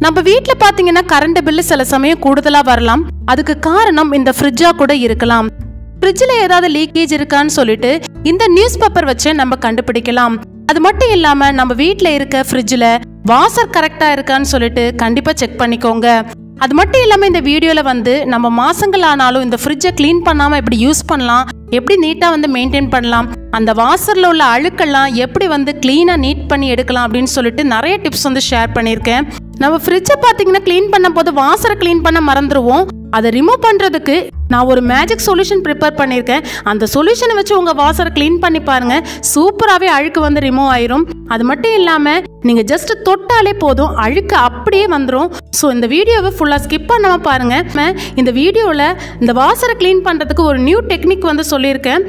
நம்ம வீட்ல பாத்தீங்கன்னா கரண்ட் பில்லு சில சமயம் கூடுதலா வரலாம். அதுக்கு காரணம் இந்த ஃப்ரிட்ஜா கூட இருக்கலாம். ஃப்ரிட்ஜ்ல ஏதாவது லீக்கேஜ் இருக்கான்னு சொல்லிட்டு இந்த நியூஸ் பேப்பர் வச்சு நம்ம கண்டுபிடிக்கலாம். அது மட்டும் இல்லாம நம்ம வீட்ல இருக்க ஃப்ரிட்ஜ்ல வாசர் கரெக்டா இருக்கான்னு சொல்லிட்டு கண்டிப்பா செக் பண்ணிக்கோங்க. அது மட்டும் இல்லாம இந்த வீடியோல வந்து நம்ம மாசங்கள் ஆனாலும் இந்த ஃப்ரிட்ஜை கிளீன் பண்ணாம எப்படி யூஸ் பண்ணலாம், எப்படி நீட்டா வந்து மெயின்டைன் பண்ணலாம், அந்த வாசர்ல உள்ள அழுக்கெல்லாம் எப்படி வந்து கிளீனா நீட் பண்ணி எடுக்கலாம் அப்படின்னு சொல்லிட்டு நிறைய டிப்ஸ் வந்து ஷேர் பண்ணியிருக்கேன். நம்ம ஃப்ரிட்ஜை பார்த்தீங்கன்னா கிளீன் பண்ணும் போது வாசரை கிளீன் பண்ண மறந்துடுவோம். அதை ரிமூவ் பண்ணுறதுக்கு நான் ஒரு மேஜிக் சொல்யூஷன் ப்ரிப்பேர் பண்ணியிருக்கேன். அந்த சொல்யூஷனை வச்சு உங்கள் வாசரை கிளீன் பண்ணி பாருங்க, சூப்பராகவே அழுக்கு வந்து ரிமூவ் ஆயிரும். அது மட்டும் இல்லாமல் நீங்கள் ஜஸ்ட் தொட்டாலே போதும், அழுக்கு அப்படியே வந்துடும். ஸோ இந்த வீடியோவை ஃபுல்லாக ஸ்கிப் பண்ணாமல் பாருங்க. இந்த வீடியோவில் இந்த வாசரை கிளீன் பண்ணுறதுக்கு ஒரு நியூ டெக்னிக் வந்து சொல்லியிருக்கேன்.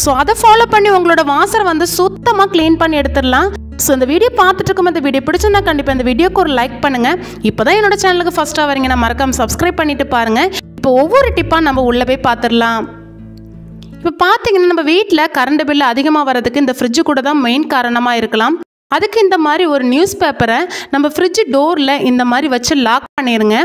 ஸோ அதை ஃபாலோ பண்ணி உங்களோட வாசரை வந்து சுத்தமாக க்ளீன் பண்ணி எடுத்துடலாம். ஸோ இந்த வீடியோ பார்த்துட்டு இருக்கும் இந்த வீடியோ பிடிச்சிருந்தா கண்டிப்பாக இந்த வீடியோக்கு ஒரு லைக் பண்ணுங்கள். இப்போ தான் என்னோட சேனலுக்கு ஃபஸ்ட்டாக வரீங்க, நான் மறக்காம சப்ஸ்கிரைப் பண்ணிட்டு பாருங்கள். இப்போ ஒவ்வொரு டிப்பாக நம்ம உள்ளே போய் பார்த்துடலாம். இப்போ பார்த்தீங்கன்னா நம்ம வீட்டில் கரண்ட் பில்லு அதிகமாக வரதுக்கு இந்த ஃப்ரிட்ஜு கூட தான் மெயின் காரணமாக இருக்கலாம். அதுக்கு இந்த மாதிரி ஒரு நியூஸ் பேப்பரை நம்ம ஃப்ரிட்ஜ் டோரில் இந்த மாதிரி வச்சு லாக் பண்ணிடுங்க.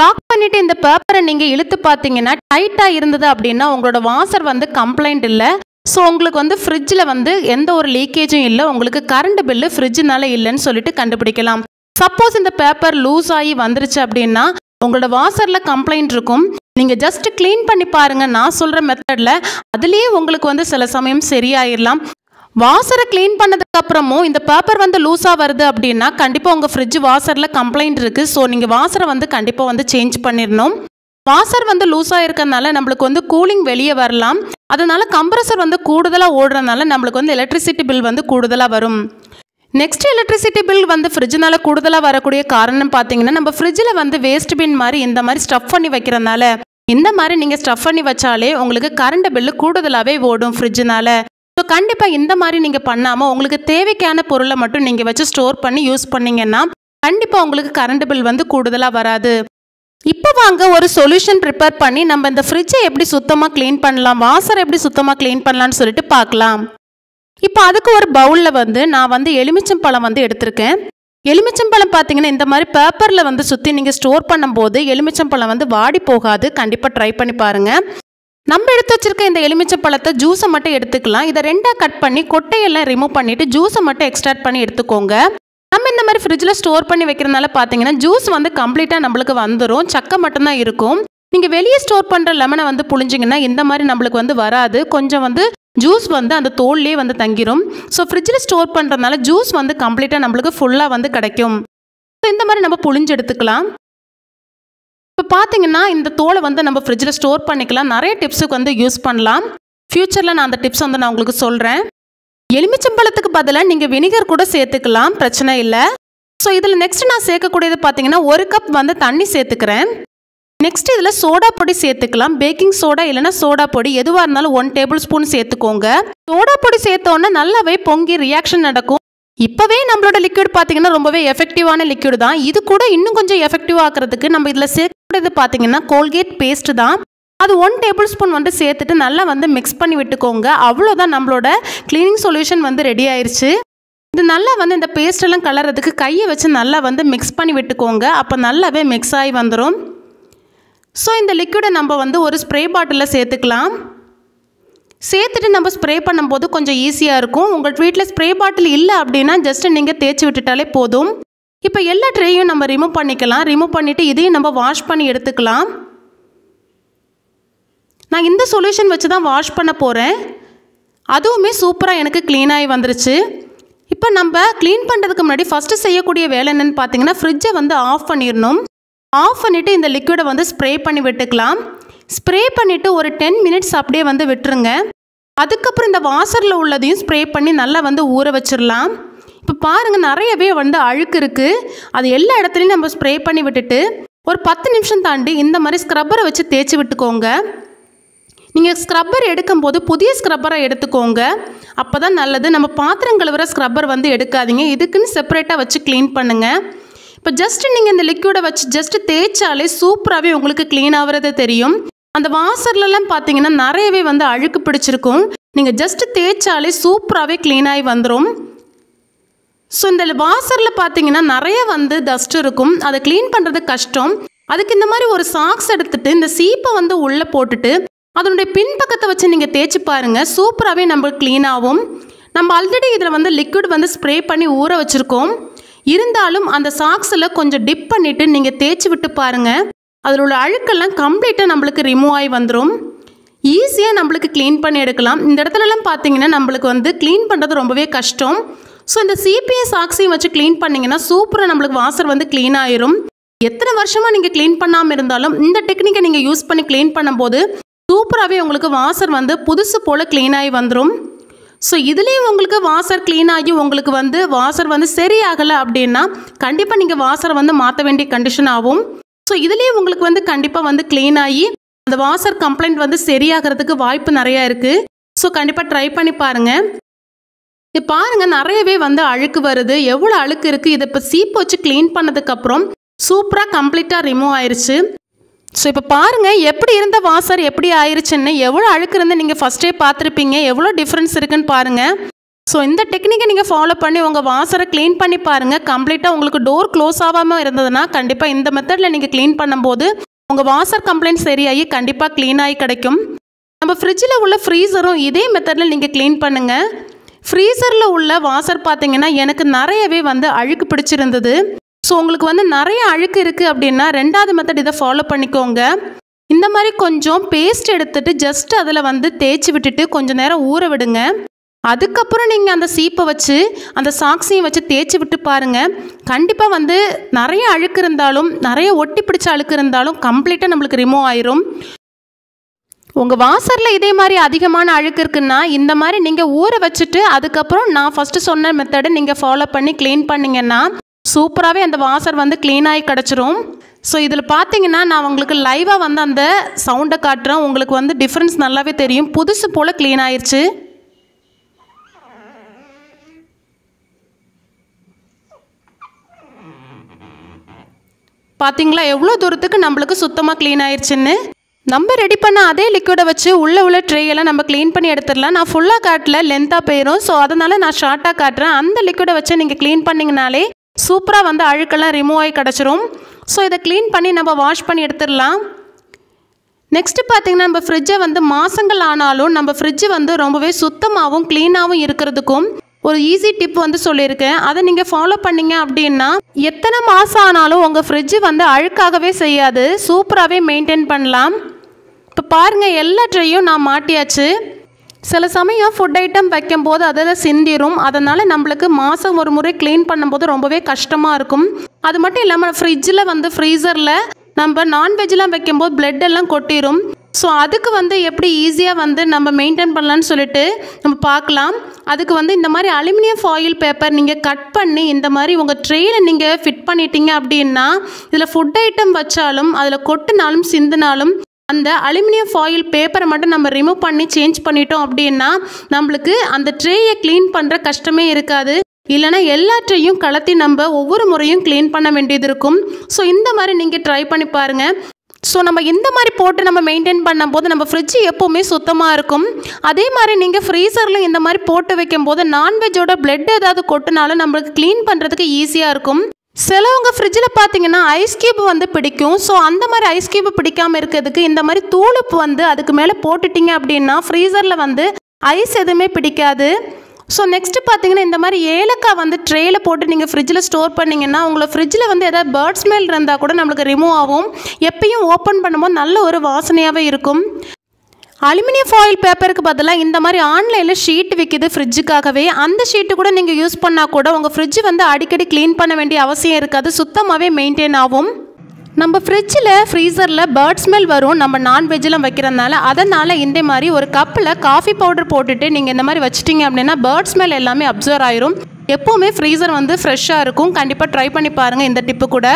லாக் பண்ணிவிட்டு இந்த பேப்பரை நீங்கள் இழுத்து பார்த்தீங்கன்னா டைட்டாக இருந்தது அப்படின்னா உங்களோட வாசர் வந்து கம்ப்ளைண்ட் இல்லை. ஸோ உங்களுக்கு வந்து ஃப்ரிட்ஜில் வந்து எந்த ஒரு லீக்கேஜும் இல்லை, உங்களுக்கு கரண்ட் பில்லு ஃப்ரிட்ஜுனால இல்லைன்னு சொல்லிட்டு கண்டுபிடிக்கலாம். சப்போஸ் இந்த பேப்பர் லூஸ் ஆகி வந்துருச்சு அப்படின்னா உங்களோட வாசரில் கம்ப்ளைண்ட் இருக்கும். நீங்கள் ஜஸ்ட் க்ளீன் பண்ணி பாருங்கள் நான் சொல்கிற மெத்தடில், அதுலேயே உங்களுக்கு வந்து சில சமயம் சரியாயிடலாம். வாசரை க்ளீன் பண்ணதுக்கு அப்புறமும் இந்த பேப்பர் வந்து லூஸாக வருது அப்படின்னா கண்டிப்பாக உங்கள் ஃப்ரிட்ஜ் வாசரில் கம்ப்ளைண்ட் இருக்குது. ஸோ நீங்கள் வாசரை வந்து கண்டிப்பாக வந்து சேஞ்ச் பண்ணிடணும். வாசர் வந்து லூஸாக இருக்கிறதுனால நம்மளுக்கு வந்து கூலிங் வெளியே வரலாம். அதனால கம்ப்ரஸர் வந்து கூடுதலாக ஓடுறதுனால நம்மளுக்கு வந்து எலக்ட்ரிசிட்டி பில் வந்து கூடுதலாக வரும். நெக்ஸ்ட் எலக்ட்ரிசிட்டி பில் வந்து ஃப்ரிட்ஜினால கூடுதலாக வரக்கூடிய காரணம் பார்த்தீங்கன்னா நம்ம ஃப்ரிட்ஜில் வந்து வேஸ்ட் பின் மாதிரி இந்த மாதிரி ஸ்டஃப் பண்ணி வைக்கிறதுனால, இந்த மாதிரி நீங்கள் ஸ்டஃப் பண்ணி வச்சாலே உங்களுக்கு கரண்ட் பில்லு கூடுதலாகவே ஓடும் ஃப்ரிட்ஜினால. ஸோ கண்டிப்பாக இந்த மாதிரி நீங்கள் பண்ணாமல் உங்களுக்கு தேவைக்கான பொருளை மட்டும் நீங்கள் வச்சு ஸ்டோர் பண்ணி யூஸ் பண்ணிங்கன்னா கண்டிப்பாக உங்களுக்கு கரண்ட் பில் வந்து கூடுதலாக வராது. இப்போ வாங்க ஒரு சொல்யூஷன் ப்ரிப்பேர் பண்ணி நம்ம இந்த ஃப்ரிட்ஜை எப்படி சுத்தமாக க்ளீன் பண்ணலாம், வாசரை எப்படி சுத்தமாக க்ளீன் பண்ணலான்னு சொல்லிட்டு பார்க்கலாம். இப்போ அதுக்கு ஒரு பவுலில் வந்து நான் வந்து எலுமிச்சம்பழம் வந்து எடுத்திருக்கேன். எலுமிச்சம்பழம் பார்த்தீங்கன்னா இந்த மாதிரி பேப்பரில் வந்து சுற்றி நீங்கள் ஸ்டோர் பண்ணும்போது எலுமிச்சம்பழம் வந்து வாடி போகாது. கண்டிப்பாக ட்ரை பண்ணி பாருங்கள். நம்ம எடுத்து வச்சிருக்க இந்த எலுமிச்சம்பழத்தை ஜூஸை மட்டும் எடுத்துக்கலாம். இதை ரெண்டாக கட் பண்ணி கொட்டையெல்லாம் ரிமூவ் பண்ணிவிட்டு ஜூஸை மட்டும் எக்ஸ்ட்ராக்ட் பண்ணி எடுத்துக்கோங்க. நம்ம இந்த மாதிரி ஃப்ரிட்ஜில் ஸ்டோர் பண்ணி வைக்கிறதுனால பார்த்தீங்கன்னா ஜூஸ் வந்து கம்ப்ளீட்டாக நம்மளுக்கு வந்துடும், சக்கை மட்டும்தான் இருக்கும். நீங்கள் வெளியே ஸ்டோர் பண்ணுற லெமனை வந்து புழிஞ்சிங்கன்னா இந்த மாதிரி நம்மளுக்கு வந்து வராது, கொஞ்சம் வந்து ஜூஸ் வந்து அந்த தோல்லேயே வந்து தங்கிடும். ஸோ ஃப்ரிட்ஜில் ஸ்டோர் பண்ணுறதுனால ஜூஸ் வந்து கம்ப்ளீட்டாக நம்மளுக்கு ஃபுல்லாக வந்து கிடைக்கும். ஸோ இந்த மாதிரி நம்ம புழிஞ்சு எடுத்துக்கலாம். இப்போ பார்த்தீங்கன்னா இந்த தோலை வந்து நம்ம ஃப்ரிட்ஜில் ஸ்டோர் பண்ணிக்கலாம். நிறைய டிப்ஸுக்கு வந்து யூஸ் பண்ணலாம். ஃப்யூச்சரில் நான் அந்த டிப்ஸ் வந்து நான் உங்களுக்கு சொல்கிறேன். எலுமிச்சம்பழத்துக்கு பதிலாக நீங்கள் வினிகர் கூட சேர்த்துக்கலாம், பிரச்சனை இல்லை. ஸோ இதில் நெக்ஸ்ட் நான் சேர்க்கக்கூடியது பார்த்தீங்கன்னா 1 கப் வந்து தண்ணி சேர்த்துக்கிறேன். நெக்ஸ்ட் இதில் சோடா பொடி சேர்த்துக்கலாம். பேக்கிங் சோடா இல்லைனா சோடா பொடி எதுவாக இருந்தாலும் 1 டேபிள் ஸ்பூன் சேர்த்துக்கோங்க. சோடா பொடி சேர்த்தோன்னா நல்லாவே பொங்கி ரியாக்ஷன் நடக்கும். இப்போவே நம்மளோட லிக்விட் பார்த்தீங்கன்னா ரொம்பவே எஃபெக்டிவான லிக்விட் தான். இது கூட இன்னும் கொஞ்சம் எஃபெக்டிவ் ஆக்கிறதுக்கு நம்ம இதில் சேர்க்கக்கூடியது பார்த்தீங்கன்னா கோல்கேட் பேஸ்ட் தான். அது 1 டேபிள் ஸ்பூன் வந்து சேர்த்துட்டு நல்லா வந்து மிக்ஸ் பண்ணி விட்டுக்கோங்க. அவ்வளோதான், நம்மளோட க்ளீனிங் சொல்யூஷன் வந்து ரெடி ஆயிடுச்சு. இது நல்லா வந்து இந்த பேஸ்டெல்லாம் கலர்றதுக்கு கையை வச்சு நல்லா வந்து மிக்ஸ் பண்ணி விட்டுக்கோங்க. அப்போ நல்லாவே மிக்ஸ் ஆகி வந்துடும். ஸோ இந்த லிக்விடை நம்ம வந்து ஒரு ஸ்ப்ரே பாட்டிலில் சேர்த்துக்கலாம். சேர்த்துட்டு நம்ம ஸ்ப்ரே பண்ணும்போது கொஞ்சம் ஈஸியாக இருக்கும். உங்கள் வீட்டில் ஸ்ப்ரே பாட்டில் இல்லை அப்படின்னா ஜஸ்ட் நீங்கள் தேய்ச்சி விட்டுட்டாலே போதும். இப்போ எல்லா ட்ரேயும் நம்ம ரிமூவ் பண்ணிக்கலாம். ரிமூவ் பண்ணிவிட்டு இதையும் நம்ம வாஷ் பண்ணி எடுத்துக்கலாம். நான் இந்த சொல்யூஷன் வச்சு தான் வாஷ் பண்ண போகிறேன். அதுவுமே சூப்பராக எனக்கு க்ளீனாகி வந்துருச்சு. இப்போ நம்ம க்ளீன் பண்ணுறதுக்கு முன்னாடி ஃபஸ்ட்டு செய்யக்கூடிய வேலை என்னென்னு பார்த்தீங்கன்னா ஃப்ரிட்ஜை வந்து ஆஃப் பண்ணிடணும். ஆஃப் பண்ணிவிட்டு இந்த லிக்விடை வந்து ஸ்ப்ரே பண்ணி விட்டுக்கலாம். ஸ்ப்ரே பண்ணிவிட்டு ஒரு 10 மினிட்ஸ் அப்படியே வந்து விட்டுருங்க. அதுக்கப்புறம் இந்த வாசரில் உள்ளதையும் ஸ்ப்ரே பண்ணி நல்லா வந்து ஊற வச்சிடலாம். இப்போ பாருங்கள் நிறையவே வந்து அழுக்கு இருக்குது. அது எல்லா இடத்துலையும் நம்ம ஸ்ப்ரே பண்ணி விட்டுட்டு ஒரு 10 நிமிஷம் தாண்டி இந்த மாதிரி ஸ்க்ரப்பரை வச்சு தேய்ச்சி விட்டுக்கோங்க. நீங்கள் ஸ்க்ரப்பர் எடுக்கும்போது புதிய ஸ்க்ரப்பரை எடுத்துக்கோங்க, அப்போ தான் நல்லது. நம்ம பாத்திரம் கழுவுற ஸ்க்ரப்பர் வந்து எடுக்காதீங்க, இதுக்குன்னு செப்பரேட்டாக வச்சு க்ளீன் பண்ணுங்கள். இப்போ ஜஸ்ட் நீங்கள் இந்த லிக்விடை வச்சு ஜஸ்ட் தேய்ச்சாலே சூப்பராகவே உங்களுக்கு க்ளீன் ஆகிறது தெரியும். அந்த வாசர்லலாம் பார்த்தீங்கன்னா நிறையவே வந்து அழுக்கு பிடிச்சிருக்கும். நீங்கள் ஜஸ்ட் தேய்ச்சாலே சூப்பராகவே க்ளீனாகி வந்துடும். ஸோ இந்த வாசரில் பார்த்தீங்கன்னா நிறைய வந்து டஸ்ட் இருக்கும், அதை க்ளீன் பண்ணுறது கஷ்டம். அதுக்கு இந்த மாதிரி ஒரு சாக்ஸ் எடுத்துட்டு இந்த சீப்பை வந்து உள்ளே போட்டுட்டு அதனுடைய பின்பக்கத்தை வச்சு நீங்கள் தேய்ச்சி பாருங்கள், சூப்பராகவே நம்மளுக்கு க்ளீன் ஆகும். நம்ம ஆல்ரெடி இதில் வந்து லிக்விட் வந்து ஸ்ப்ரே பண்ணி ஊற வச்சுருக்கோம். இருந்தாலும் அந்த சாக்ஸில் கொஞ்சம் டிப் பண்ணிவிட்டு நீங்கள் தேய்ச்சி விட்டு பாருங்கள், அதில் உள்ள அழுக்கெல்லாம் கம்ப்ளீட்டாக நம்மளுக்கு ரிமூவ் ஆகி வந்துடும். ஈஸியாக நம்மளுக்கு க்ளீன் பண்ணி எடுக்கலாம். இந்த இடத்துலலாம் பார்த்தீங்கன்னா நம்மளுக்கு வந்து க்ளீன் பண்ணுறது ரொம்பவே கஷ்டம். ஸோ இந்த சிபிஎஸ் சாக்ஸையும் வச்சு க்ளீன் பண்ணிங்கன்னா சூப்பராக நம்மளுக்கு வாசர் வந்து க்ளீன் ஆயிரும். எத்தனை வருஷமாக நீங்கள் க்ளீன் பண்ணாமல் இருந்தாலும் இந்த டெக்னிக்கை நீங்கள் யூஸ் பண்ணி க்ளீன் பண்ணும்போது சூப்பராகவே உங்களுக்கு வாசர் வந்து புதுசு போல் க்ளீன் ஆகி வந்துடும். ஸோ இதுலேயும் உங்களுக்கு வாசர் க்ளீன் ஆகி உங்களுக்கு வந்து வாசர் வந்து சரியாகலை அப்படின்னா கண்டிப்பாக நீங்கள் வாசரை வந்து மாற்ற வேண்டிய கண்டிஷன் ஆகும். ஸோ இதுலேயும் உங்களுக்கு வந்து கண்டிப்பாக வந்து க்ளீன் ஆகி அந்த வாசர் கம்ப்ளைண்ட் வந்து சரியாகிறதுக்கு வாய்ப்பு நிறையா இருக்குது. ஸோ கண்டிப்பாக ட்ரை பண்ணி பாருங்கள். இப்போ பாருங்கள் நிறையவே வந்து அழுக்கு வருது, எவ்வளோ அழுக்கு இருக்குது. இதை இப்போ சீப்பு வச்சு க்ளீன் பண்ணதுக்கப்புறம் சூப்பராக கம்ப்ளீட்டாக ரிமூவ் ஆயிடுச்சு. ஸோ இப்போ பாருங்கள் எப்படி இருந்த வாசர் எப்படி ஆயிடுச்சுன்னு. எவ்வளோ அழுக்கு இருந்து நீங்கள் ஃபஸ்ட்டே பார்த்துருப்பீங்க, எவ்வளோ டிஃப்ரென்ஸ் இருக்குன்னு பாருங்கள். ஸோ இந்த டெக்னிக்கை நீங்கள் ஃபாலோ பண்ணி உங்கள் வாசரை க்ளீன் பண்ணி பாருங்கள். கம்ப்ளீட்டாக உங்களுக்கு டோர் க்ளோஸ் ஆகாமல் இருந்ததுன்னா கண்டிப்பாக இந்த மெத்தடில் நீங்கள் க்ளீன் பண்ணும்போது உங்கள் வாசர் கம்ப்ளைண்ட் சரியாகி கண்டிப்பாக க்ளீன் ஆகி கிடைக்கும். நம்ம ஃப்ரிட்ஜில் உள்ள ஃப்ரீசரும் இதே மெத்தடில் நீங்கள் க்ளீன் பண்ணுங்கள். ஃப்ரீசரில் உள்ள வாசர் பார்த்தீங்கன்னா எனக்கு நிறையவே வந்து அழுக்கு பிடிச்சிருந்தது. ஸோ உங்களுக்கு வந்து நிறைய அழுக்கு இருக்குது அப்படின்னா ரெண்டாவது மெத்தட் இதை ஃபாலோ பண்ணிக்கோங்க. இந்த மாதிரி கொஞ்சம் பேஸ்ட் எடுத்துகிட்டு ஜஸ்ட் அதில் வந்து தேய்ச்சி விட்டுட்டு கொஞ்சம் நேரம் ஊற விடுங்க. அதுக்கப்புறம் நீங்கள் அந்த சீப்பை வச்சு அந்த சாக்ஸையும் வச்சு தேய்ச்சி விட்டு பாருங்கள். கண்டிப்பாக வந்து நிறைய அழுக்கு இருந்தாலும் நிறைய ஒட்டி பிடிச்ச அழுக்கு இருந்தாலும் கம்ப்ளீட்டாக நம்மளுக்கு ரிமூவ் ஆயிரும். உங்கள் வாசரில் இதே மாதிரி அதிகமான அழுக்கு இருக்குன்னா இந்த மாதிரி நீங்கள் ஊற வச்சுட்டு அதுக்கப்புறம் நான் ஃபஸ்ட்டு சொன்ன மெத்தடை நீங்கள் ஃபாலோ பண்ணி க்ளீன் பண்ணிங்கன்னா சூப்பராகவே அந்த வாசர் வந்து க்ளீன் ஆகி கிடச்சிரும். ஸோ இதில் பார்த்தீங்கன்னா நான் உங்களுக்கு லைவாக வந்து அந்த சவுண்டை காட்டுறேன். உங்களுக்கு வந்து டிஃப்ரென்ஸ் நல்லாவே தெரியும், புதுசு போல் க்ளீன் ஆயிடுச்சு. பார்த்தீங்களா எவ்வளோ தூரத்துக்கு நம்மளுக்கு சுத்தமாக க்ளீன் ஆயிடுச்சுன்னு. நம்ம ரெடி பண்ண அதே லிக்விடை வச்சு உள்ள ட்ரேயெல்லாம் நம்ம க்ளீன் பண்ணி எடுத்துடலாம். நான் ஃபுல்லாக காட்டல, லென்த்தாக போயிடும். ஸோ அதனால் நான் ஷார்ட்டாக காட்டுறேன். அந்த லிக்விடை வச்சு நீங்கள் க்ளீன் பண்ணிங்கனாலே சூப்பராக வந்து அழுக்கெல்லாம் ரிமூவ் ஆகி கிடச்சிரும். ஸோ இதை க்ளீன் பண்ணி நம்ம வாஷ் பண்ணி எடுத்துடலாம். நெக்ஸ்ட்டு பார்த்தீங்கன்னா நம்ம ஃப்ரிட்ஜை வந்து மாதங்கள் ஆனாலும் நம்ம ஃப்ரிட்ஜு வந்து ரொம்பவே சுத்தமாகவும் க்ளீனாகவும் இருக்கிறதுக்கும் ஒரு ஈஸி டிப் வந்து சொல்லியிருக்கேன். அதை நீங்கள் ஃபாலோ பண்ணிங்க அப்படின்னா எத்தனை மாதம் ஆனாலும் உங்கள் ஃப்ரிட்ஜு வந்து அழுக்காகவே செய்யாது, சூப்பராகவே மெயின்டைன் பண்ணலாம். இப்போ பாருங்கள் எல்லா ட்ரையும் நான் மாட்டியாச்சு. சில சமயம் ஃபுட் ஐட்டம் வைக்கும்போது அதில் சிந்திரும், அதனால் நம்மளுக்கு மாதம் ஒரு முறை க்ளீன் பண்ணும்போது ரொம்பவே கஷ்டமாக இருக்கும். அது மட்டும் இல்லாமல் ஃப்ரிட்ஜில் வந்து ஃப்ரீசரில் நம்ம நான்வெஜ்லாம் வைக்கும்போது பிளட் எல்லாம் கொட்டிடும். ஸோ அதுக்கு வந்து எப்படி ஈஸியாக வந்து நம்ம மெயின்டைன் பண்ணலான்னு சொல்லிட்டு நம்ம பார்க்கலாம். அதுக்கு வந்து இந்த மாதிரி அலுமினியம் ஃபாயில் பேப்பர் நீங்கள் கட் பண்ணி இந்த மாதிரி உங்கள் ட்ரேயில் நீங்கள் ஃபிட் பண்ணிட்டீங்க அப்படின்னா இதில் ஃபுட் ஐட்டம் வச்சாலும் அதில் கொட்டினாலும் சிந்தினாலும் அந்த அலுமினியம் ஃபாயில் பேப்பரை மட்டும் நம்ம ரிமூவ் பண்ணி சேஞ்ச் பண்ணிட்டோம் அப்படின்னா நம்மளுக்கு அந்த ட்ரேயை க்ளீன் பண்ணுற கஷ்டமே இருக்காது. இல்லைனா எல்லா ட்ரேயும் கலத்தி நம்ம ஒவ்வொரு முறையும் க்ளீன் பண்ண வேண்டியது இருக்கும். ஸோ இந்த மாதிரி நீங்கள் ட்ரை பண்ணி பாருங்கள். ஸோ நம்ம இந்த மாதிரி போட்டு நம்ம மெயின்டைன் பண்ணும்போது நம்ம ஃப்ரிட்ஜ் எப்போவுமே சுத்தமாக இருக்கும். அதே மாதிரி நீங்கள் ஃப்ரீசரில் இந்த மாதிரி போட்டு வைக்கும்போது நான்வெஜ்ஜோட பிளட் ஏதாவது கொட்டினாலும் நம்மளுக்கு க்ளீன் பண்ணுறதுக்கு ஈஸியாக இருக்கும். சிலவங்க ஃப்ரிட்ஜில் பார்த்தீங்கன்னா ஐஸ் கியூப் வந்து பிடிக்கும். ஸோ அந்த மாதிரி ஐஸ் கியூப் பிடிக்காமல் இருக்கிறதுக்கு இந்த மாதிரி தூளுப்பு வந்து அதுக்கு மேலே போட்டுட்டிங்க அப்படின்னா ஃப்ரீசரில் வந்து ஐஸ் எதுவுமே பிடிக்காது. ஸோ நெக்ஸ்ட்டு பார்த்தீங்கன்னா இந்த மாதிரி ஏலக்காய் வந்து ட்ரேயில் போட்டு நீங்கள் ஃப்ரிட்ஜில் ஸ்டோர் பண்ணிங்கன்னா உங்களை ஃப்ரிட்ஜில் வந்து எதாவது பேர்ட் ஸ்மெல் இருந்தால் கூட நம்மளுக்கு ரிமூவ் ஆகும். எப்பயும் ஓப்பன் பண்ணும்போது நல்ல ஒரு வாசனையாகவே இருக்கும். அலுமினியம் ஃபாயில் பேப்பருக்கு பதிலாக இந்த மாதிரி ஆன்லைனில் ஷீட் விற்கிது ஃப்ரிட்ஜுக்காகவே. அந்த ஷீட்டு கூட நீங்கள் யூஸ் பண்ணால் கூட உங்கள் ஃப்ரிட்ஜ் வந்து அடிக்கடி க்ளீன் பண்ண வேண்டிய அவசியம் இருக்காது, சுத்தமாகவே மெயின்டைன் ஆகும். நம்ம ஃப்ரிட்ஜில் ஃப்ரீசரில் பேர்ட் ஸ்மெல் வரும் நம்ம நான்வெஜ்லாம் வைக்கிறதுனால. அதனால் இந்த மாதிரி ஒரு கப்பில் காஃபி பவுடர் போட்டுட்டு நீங்கள் இந்த மாதிரி வச்சிட்டிங்க அப்படின்னா பேர்ட் ஸ்மெல் எல்லாமே அப்சர்வ் ஆயிரும். எப்போவுமே ஃப்ரீசர் வந்து ஃப்ரெஷ்ஷாக இருக்கும். கண்டிப்பாக ட்ரை பண்ணி பாருங்கள் இந்த டிப்பு கூட.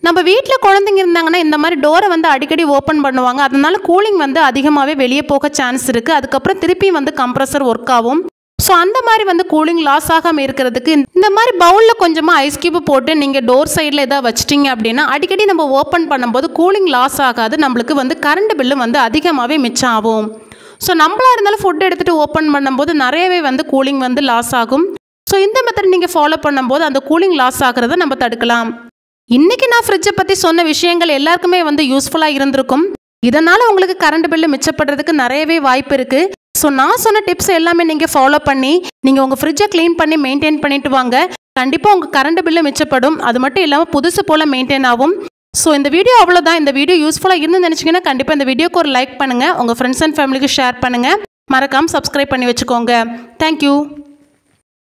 நம்ம வீட்டில் குழந்தைங்க இருந்தாங்கன்னா இந்த மாதிரி டோரை வந்து அடிக்கடி ஓப்பன் பண்ணுவாங்க. அதனால கூலிங் வந்து அதிகமாகவே வெளியே போக சான்ஸ் இருக்குது. அதுக்கப்புறம் திருப்பியும் வந்து கம்ப்ரஸர் ஒர்க் ஆகும். ஸோ அந்த மாதிரி வந்து கூலிங் லாஸ் ஆகாமல் இருக்கிறதுக்கு இந்த மாதிரி பவுலில் கொஞ்சமாக ஐஸ் கியூப் போட்டு நீங்கள் டோர் சைடில் எதாவது வச்சிட்டிங்க அப்படின்னா அடிக்கடி நம்ம ஓப்பன் பண்ணும்போது கூலிங் லாஸ் ஆகாது. நம்மளுக்கு வந்து கரண்ட் பில்லு வந்து அதிகமாகவே மிச்சம் ஆகும். ஸோ நம்மளாக இருந்தாலும் ஃபுட் எடுத்துகிட்டு ஓப்பன் பண்ணும்போது நிறையவே வந்து கூலிங் வந்து லாஸ் ஆகும். ஸோ இந்த மெத்தட் நீங்கள் ஃபாலோ பண்ணும்போது அந்த கூலிங் லாஸ் ஆகிறத நம்ம தடுக்கலாம். இன்னைக்கு நான் ஃப்ரிட்ஜை பற்றி சொன்ன விஷயங்கள் எல்லாருக்குமே யூஸ்ஃபுல்லாக இருந்திருக்கும். இதனால் உங்களுக்கு கரண்ட் பில்லு மிச்சப்படுறதுக்கு நிறையவே வாய்ப்பு இருக்குது. ஸோ நான் சொன்ன டிப்ஸ் எல்லாமே நீங்கள் ஃபாலோ பண்ணி நீங்கள் உங்கள் ஃப்ரிட்ஜை க்ளீன் பண்ணி மெயின்டைன் பண்ணிட்டு வாங்க. கண்டிப்பாக உங்கள் கரண்ட் பில்லு மிச்சப்படும். அது மட்டும் இல்லாமல் புதுசு போல் மெயின்டைன் ஆகும். ஸோ இந்த வீடியோ அவ்வளோதான். இந்த வீடியோ யூஸ்ஃபுல்லாக இருந்து நினச்சிங்கன்னா கண்டிப்பாக இந்த வீடியோக்கு ஒரு லைக் பண்ணுங்கள். உங்கள் ஃப்ரெண்ட்ஸ் அண்ட் ஃபேமிலிக்கு ஷேர் பண்ணுங்கள். மறக்காமல் சப்ஸ்கிரைப் பண்ணி வச்சுக்கோங்க. தேங்க்யூ.